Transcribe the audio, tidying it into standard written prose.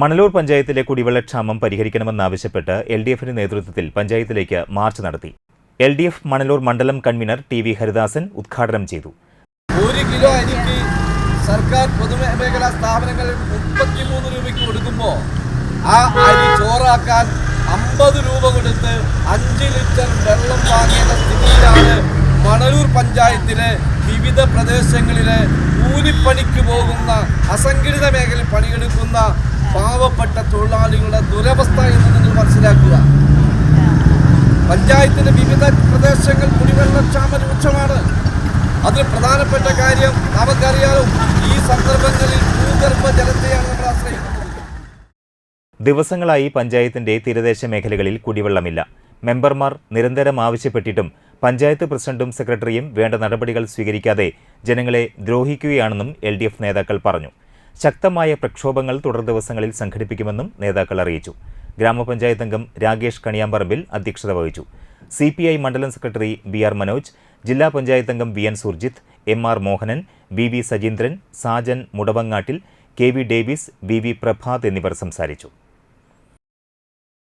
മണലൂർ പഞ്ചായത്തിലെ കുടിവെള്ളക്ഷാമം പരിഹരിക്കണമെന്നാവശ്യപ്പെട്ട് LDFിന്റെ നേതൃത്വത്തിൽ പഞ്ചായത്തിലേക്ക് മാർച്ച് നടത്തി. LDF മണലൂർ മണ്ഡലം കൺവീനർ TV ഹരിദാസൻ ഉദ്ഘാടനം ചെയ്തു. 1 കിലോ അരിക്ക് സർക്കാർ പൊതുമേഖലാ സ്ഥാപനങ്ങൾ 33 രൂപയ്ക്ക് കൊടുക്കുമ്പോൾ ആ അരി ചോറാക്കാൻ 50 രൂപ കൊടുത്ത് 5 ലിറ്റർ വെള്ളം വാങ്ങേണ്ട സ്ഥിതിയിലാണ് മണലൂർ പഞ്ചായത്തിലെ വിവിധ പ്രദേശങ്ങളിലെ കൂലിപ്പണിക്ക് പോകുന്ന അസംഘടിത മേഖലയിൽ പണിയെടുക്കുന്ന പാവപ്പെട്ട തൊഴിലാളികളുടെ ദുരവസ്ഥ എന്ന് നിങ്ങൾ മനസ്സിലാക്കുക. പഞ്ചായത്തിന്റെ വിവിധ പ്രദേശങ്ങൾ കുടിവെള്ളക്ഷാമ രൂക്ഷമാണ്. അതിൽ പ്രധാനപ്പെട്ട കാര്യം നമുക്കറിയാം, ഈ സന്ദർഭങ്ങളിൽ ഭൂഗർഭ ജലത്തെയാണ് നമ്മൾ ആശ്രയിക്കുന്നത്. ദിവസങ്ങളായി പഞ്ചായത്തിന്റെ തീരദേശ മേഖലകളിൽ കുടിവെള്ളമില്ല. മെമ്പർമാർ നിരന്തരം ആവശ്യപ്പെട്ടിട്ടും പഞ്ചായത്ത് പ്രസിഡന്റും സെക്രട്ടറിയും വേണ്ട നടപടികൾ സ്വീകരിക്കാതെ ജനങ്ങളെ ദ്രോഹിക്കുകയാണെന്നും LDF നേതാക്കൾ പറഞ്ഞു. ശക്തമായ പ്രക്ഷോഭങ്ങൾ തുടർ ദിവസങ്ങളിൽ സംഘടിപ്പിക്കുമെന്നും നേതാക്കൾ അറിയിച്ചു. ഗ്രാമപഞ്ചായത്ത് അംഗം രാകേഷ് കണിയാമ്പറമ്പിൽ അധ്യക്ഷത വഹിച്ചു. CPI മണ്ഡലം സെക്രട്ടറി BR മനോജ്, ജില്ലാ പഞ്ചായത്ത് അംഗം VN Surjith, MR Mohanan, BV Sajeendran, Sajan മുടവങ്ങാട്ടിൽ, KV ഡേവിസ്, BV പ്രഭാത് എന്നിവർ സംസാരിച്ചു.